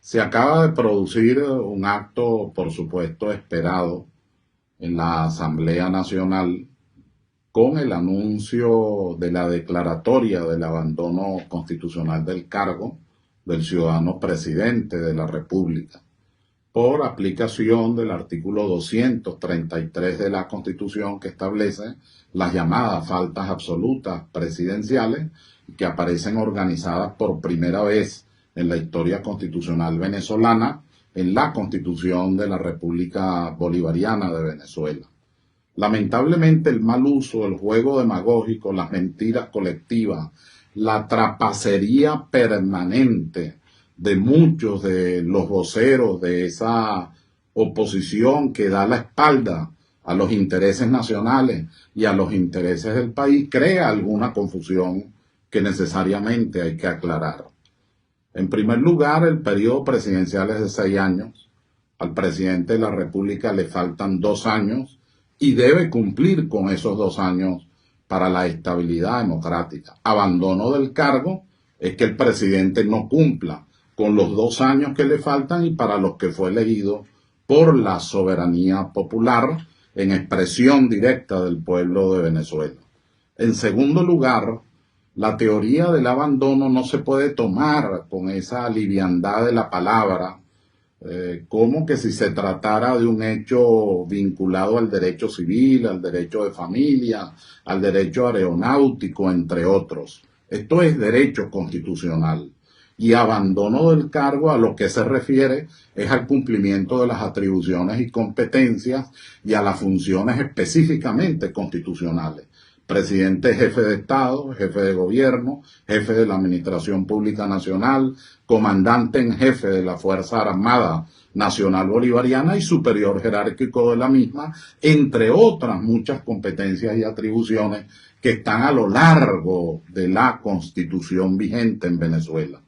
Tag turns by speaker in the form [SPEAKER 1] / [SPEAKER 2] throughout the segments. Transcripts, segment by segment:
[SPEAKER 1] Se acaba de producir un acto, por supuesto, esperado en la Asamblea Nacional con el anuncio de la declaratoria del abandono constitucional del cargo del ciudadano presidente de la República por aplicación del artículo 233 de la Constitución, que establece las llamadas faltas absolutas presidenciales, que aparecen organizadas por primera vez en la historia constitucional venezolana en la Constitución de la República Bolivariana de Venezuela. Lamentablemente, el mal uso, el juego demagógico, las mentiras colectivas, la trapacería permanente de muchos de los voceros de esa oposición que da la espalda a los intereses nacionales y a los intereses del país, crea alguna confusión que necesariamente hay que aclarar. En primer lugar, el periodo presidencial es de 6 años. Al presidente de la República le faltan 2 años y debe cumplir con esos 2 años para la estabilidad democrática. Abandono del cargo es que el presidente no cumpla con los 2 años que le faltan y para los que fue elegido por la soberanía popular en expresión directa del pueblo de Venezuela. En segundo lugar, la teoría del abandono no se puede tomar con esa liviandad de la palabra, como que si se tratara de un hecho vinculado al derecho civil, al derecho de familia, al derecho aeronáutico, entre otros. Esto es derecho constitucional. Y abandono del cargo a lo que se refiere es al cumplimiento de las atribuciones y competencias y a las funciones específicamente constitucionales. Presidente, jefe de Estado, jefe de gobierno, jefe de la Administración Pública Nacional, comandante en jefe de la Fuerza Armada Nacional Bolivariana y superior jerárquico de la misma, entre otras muchas competencias y atribuciones que están a lo largo de la Constitución vigente en Venezuela.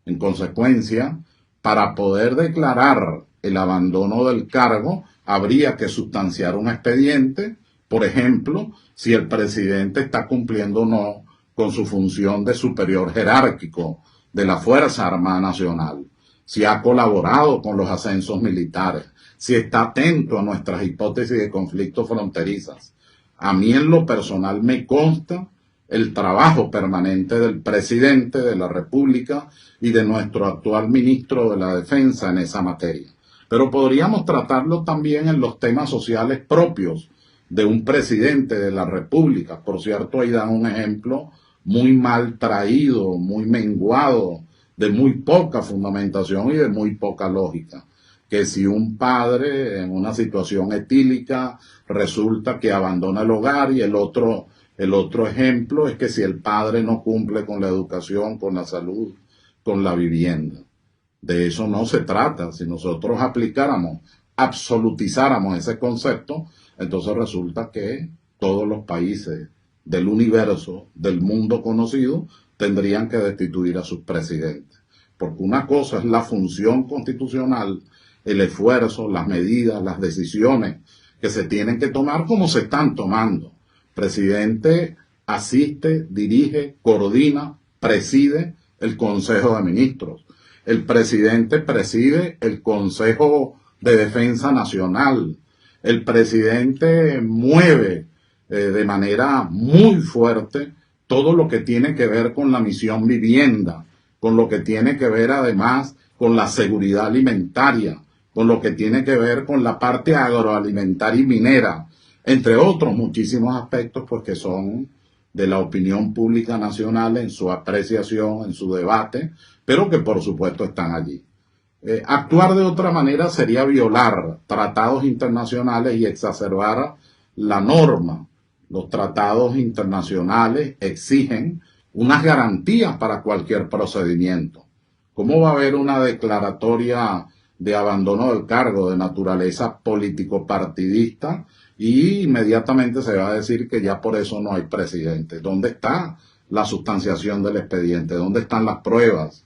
[SPEAKER 1] En consecuencia, para poder declarar el abandono del cargo, habría que sustanciar un expediente. Por ejemplo, si el presidente está cumpliendo o no con su función de superior jerárquico de la Fuerza Armada Nacional, si ha colaborado con los ascensos militares, si está atento a nuestras hipótesis de conflictos fronterizas. A mí en lo personal me consta el trabajo permanente del presidente de la República y de nuestro actual ministro de la Defensa en esa materia. Pero podríamos tratarlo también en los temas sociales propios de un presidente de la República. Por cierto, ahí dan un ejemplo muy mal traído, muy menguado, de muy poca fundamentación y de muy poca lógica. Que si un padre en una situación etílica resulta que abandona el hogar, y el otro ejemplo es que si el padre no cumple con la educación, con la salud, con la vivienda. De eso no se trata. Si nosotros aplicáramos, absolutizáramos ese concepto, entonces resulta que todos los países del universo, del mundo conocido, tendrían que destituir a sus presidentes. Porque una cosa es la función constitucional, el esfuerzo, las medidas, las decisiones que se tienen que tomar como se están tomando. El presidente asiste, dirige, coordina, preside el Consejo de Ministros. El presidente preside el Consejo de Defensa Nacional. El presidente mueve de manera muy fuerte todo lo que tiene que ver con la misión vivienda, con lo que tiene que ver además con la seguridad alimentaria, con lo que tiene que ver con la parte agroalimentaria y minera, entre otros muchísimos aspectos pues que son de la opinión pública nacional en su apreciación, en su debate, pero que por supuesto están allí. Actuar de otra manera sería violar tratados internacionales y exacerbar la norma. Los tratados internacionales exigen unas garantías para cualquier procedimiento. ¿Cómo va a haber una declaratoria de abandono del cargo de naturaleza político-partidista y inmediatamente se va a decir que ya por eso no hay presidente? ¿Dónde está la sustanciación del expediente? ¿Dónde están las pruebas?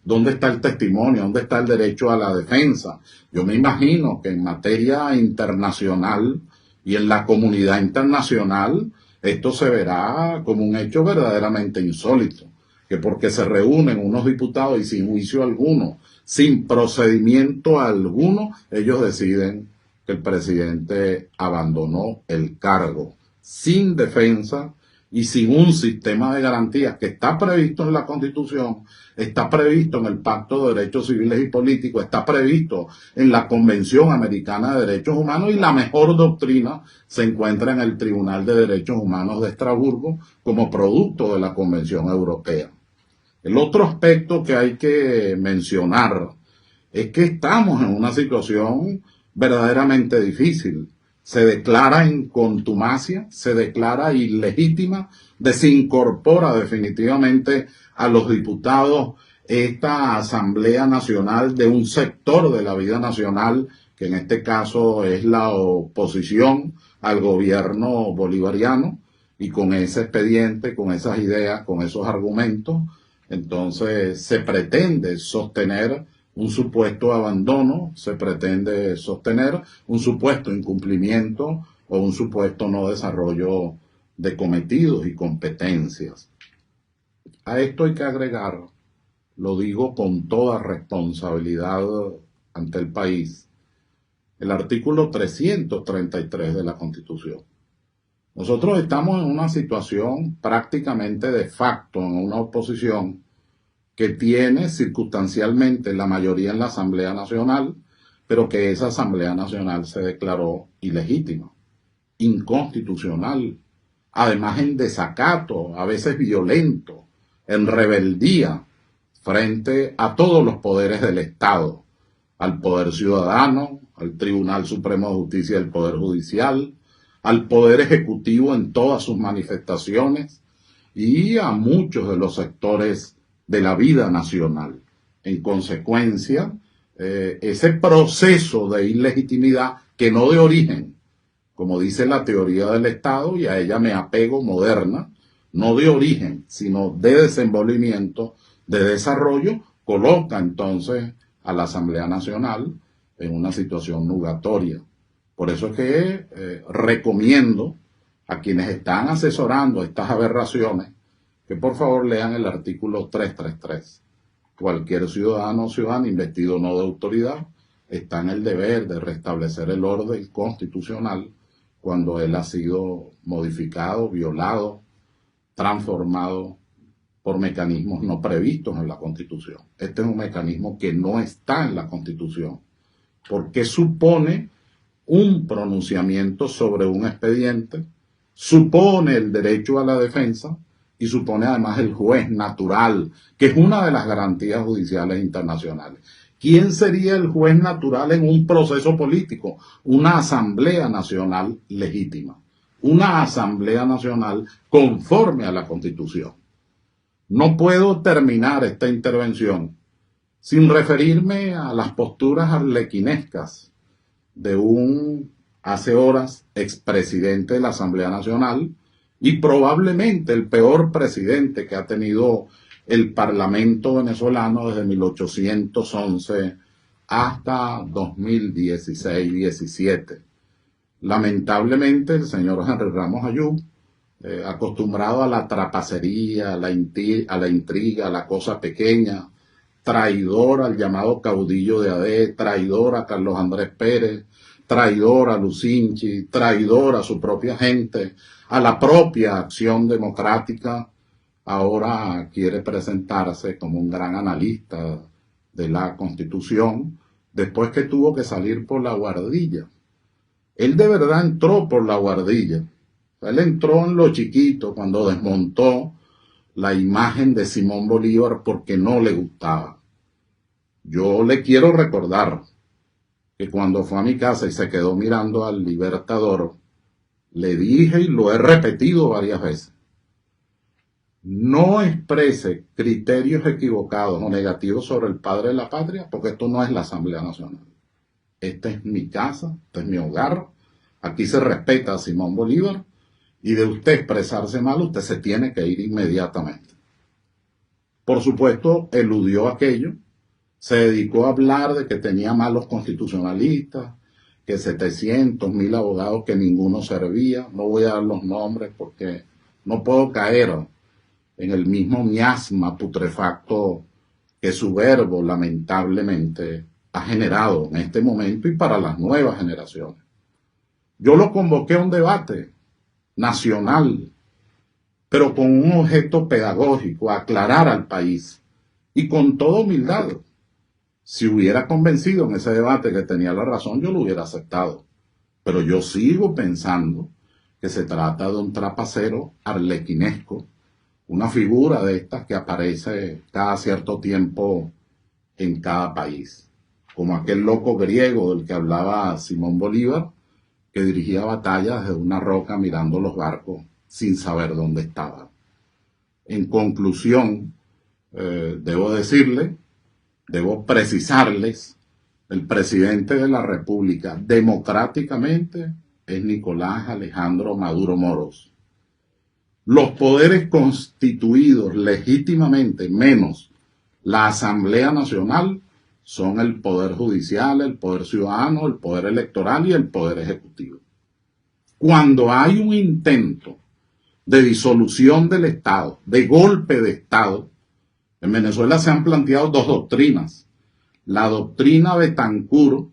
[SPEAKER 1] ¿Dónde está el testimonio? ¿Dónde está el derecho a la defensa? Yo me imagino que en materia internacional y en la comunidad internacional esto se verá como un hecho verdaderamente insólito, que porque se reúnen unos diputados y sin juicio alguno sin procedimiento alguno, ellos deciden que el presidente abandonó el cargo, sin defensa y sin un sistema de garantías que está previsto en la Constitución, está previsto en el Pacto de Derechos Civiles y Políticos, está previsto en la Convención Americana de Derechos Humanos, y la mejor doctrina se encuentra en el Tribunal de Derechos Humanos de Estrasburgo como producto de la Convención Europea. El otro aspecto que hay que mencionar es que estamos en una situación verdaderamente difícil. Se declara en contumacia, se declara ilegítima, desincorpora definitivamente a los diputados esta Asamblea Nacional de un sector de la vida nacional, que en este caso es la oposición al gobierno bolivariano, y con ese expediente, con esas ideas, con esos argumentos, entonces se pretende sostener un supuesto abandono, se pretende sostener un supuesto incumplimiento o un supuesto no desarrollo de cometidos y competencias. A esto hay que agregar, lo digo con toda responsabilidad ante el país, el artículo 333 de la Constitución. Nosotros estamos en una situación prácticamente de facto, en una oposición que tiene circunstancialmente la mayoría en la Asamblea Nacional, pero que esa Asamblea Nacional se declaró ilegítima, inconstitucional, además en desacato, a veces violento, en rebeldía frente a todos los poderes del Estado, al Poder Ciudadano, al Tribunal Supremo de Justicia del Poder Judicial, al Poder Ejecutivo en todas sus manifestaciones y a muchos de los sectores de la vida nacional. En consecuencia, ese proceso de ilegitimidad, que no de origen, como dice la teoría del Estado, y a ella me apego, moderna, no de origen, sino de desenvolvimiento, de desarrollo, coloca entonces a la Asamblea Nacional en una situación nugatoria. Por eso es que recomiendo a quienes están asesorando estas aberraciones que por favor lean el artículo 333. Cualquier ciudadano o ciudadana investido no de autoridad está en el deber de restablecer el orden constitucional cuando él ha sido modificado, violado, transformado por mecanismos no previstos en la Constitución. Este es un mecanismo que no está en la Constitución, porque supone un pronunciamiento sobre un expediente, supone el derecho a la defensa y supone además el juez natural, que es una de las garantías judiciales internacionales. ¿Quién sería el juez natural en un proceso político? Una Asamblea Nacional legítima, una Asamblea Nacional conforme a la Constitución. No puedo terminar esta intervención sin referirme a las posturas arlequinescas de un, hace horas, expresidente de la Asamblea Nacional y probablemente el peor presidente que ha tenido el Parlamento venezolano desde 1811 hasta 2016-17. Lamentablemente, el señor Henry Ramos Ayub, acostumbrado a la trapacería, a la intriga, a la cosa pequeña, traidor al llamado caudillo de AD, traidor a Carlos Andrés Pérez, traidor a Lucinchi, traidor a su propia gente, a la propia Acción Democrática, ahora quiere presentarse como un gran analista de la Constitución, después que tuvo que salir por la guardilla. Él de verdad entró por la guardilla. Él entró en lo chiquito cuando desmontó la imagen de Simón Bolívar porque no le gustaba. Yo le quiero recordar que cuando fue a mi casa y se quedó mirando al Libertador, le dije y lo he repetido varias veces: no exprese criterios equivocados o negativos sobre el padre de la patria, porque esto no es la Asamblea Nacional. Esta es mi casa, este es mi hogar, aquí se respeta a Simón Bolívar, y de usted expresarse mal, usted se tiene que ir inmediatamente. Por supuesto, eludió aquello, se dedicó a hablar de que tenía malos constitucionalistas, que 700.000 abogados que ninguno servía. No voy a dar los nombres porque no puedo caer en el mismo miasma putrefacto que su verbo lamentablemente ha generado en este momento y para las nuevas generaciones. Yo lo convoqué a un debate nacional, pero con un objeto pedagógico, aclarar al país y con toda humildad. Si hubiera convencido en ese debate que tenía la razón, yo lo hubiera aceptado. Pero yo sigo pensando que se trata de un trapacero arlequinesco, una figura de estas que aparece cada cierto tiempo en cada país, como aquel loco griego del que hablaba Simón Bolívar, que dirigía batallas desde una roca mirando los barcos sin saber dónde estaban. En conclusión, debo precisarles, el presidente de la República democráticamente es Nicolás Alejandro Maduro Moros. Los poderes constituidos legítimamente, menos la Asamblea Nacional, son el Poder Judicial, el Poder Ciudadano, el Poder Electoral y el Poder Ejecutivo. Cuando hay un intento de disolución del Estado, de golpe de Estado, en Venezuela se han planteado dos doctrinas. La doctrina Betancur,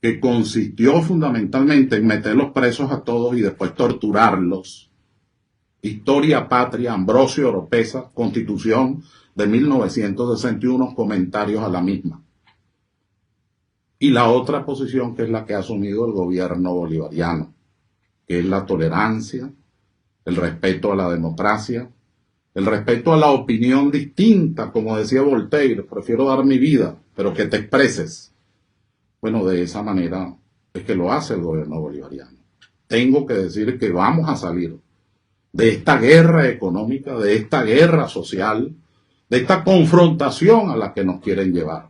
[SPEAKER 1] que consistió fundamentalmente en meter los presos a todos y después torturarlos. Historia Patria, Ambrosio Oropesa, Constitución de 1961, comentarios a la misma. Y la otra posición, que es la que ha asumido el gobierno bolivariano, que es la tolerancia, el respeto a la democracia, el respeto a la opinión distinta, como decía Voltaire, prefiero dar mi vida, pero que te expreses. Bueno, de esa manera es que lo hace el gobierno bolivariano. Tengo que decir que vamos a salir de esta guerra económica, de esta guerra social, de esta confrontación a la que nos quieren llevar,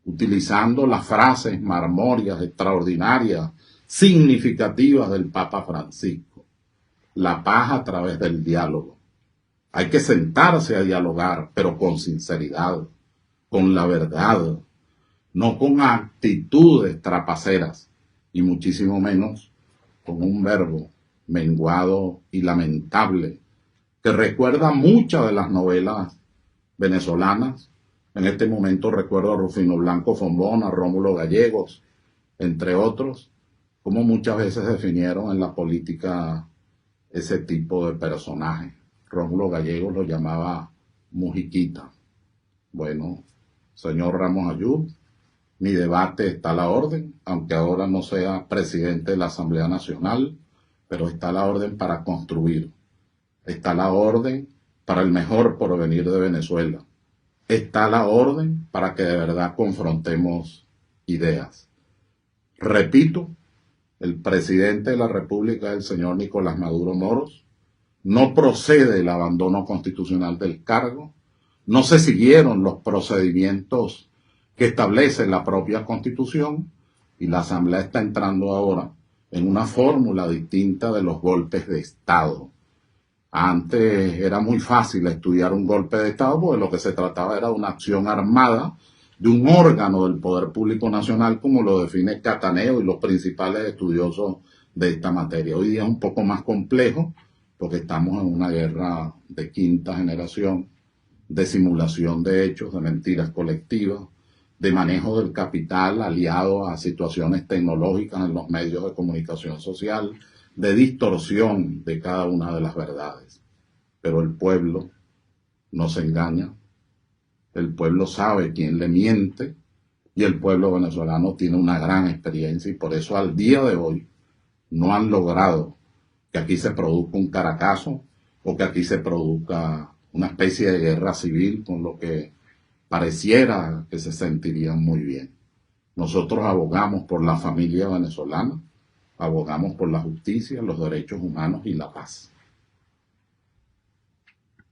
[SPEAKER 1] utilizando las frases marmorias, extraordinarias, significativas del Papa Francisco. La paz a través del diálogo. Hay que sentarse a dialogar, pero con sinceridad, con la verdad, no con actitudes trapaceras, y muchísimo menos con un verbo menguado y lamentable, que recuerda muchas de las novelas venezolanas. En este momento recuerdo a Rufino Blanco Fombón, a Rómulo Gallegos, entre otros, como muchas veces definieron en la política ese tipo de personajes. Rómulo Gallegos lo llamaba Mujiquita. Bueno, señor Ramos Ayub, mi debate está a la orden, aunque ahora no sea presidente de la Asamblea Nacional, pero está a la orden para construir. Está a la orden para el mejor porvenir de Venezuela. Está a la orden para que de verdad confrontemos ideas. Repito, el presidente de la República es el señor Nicolás Maduro Moros. No procede el abandono constitucional del cargo. No se siguieron los procedimientos que establece la propia Constitución y la Asamblea está entrando ahora en una fórmula distinta de los golpes de Estado. Antes era muy fácil estudiar un golpe de Estado porque lo que se trataba era de una acción armada de un órgano del Poder Público Nacional, como lo define Cataneo y los principales estudiosos de esta materia. Hoy día es un poco más complejo porque estamos en una guerra de quinta generación, de simulación de hechos, de mentiras colectivas, de manejo del capital aliado a situaciones tecnológicas en los medios de comunicación social, de distorsión de cada una de las verdades. Pero el pueblo no se engaña, el pueblo sabe quién le miente y el pueblo venezolano tiene una gran experiencia y por eso al día de hoy no han logrado que aquí se produzca un Caracazo o que aquí se produzca una especie de guerra civil con lo que pareciera que se sentirían muy bien. Nosotros abogamos por la familia venezolana, abogamos por la justicia, los derechos humanos y la paz.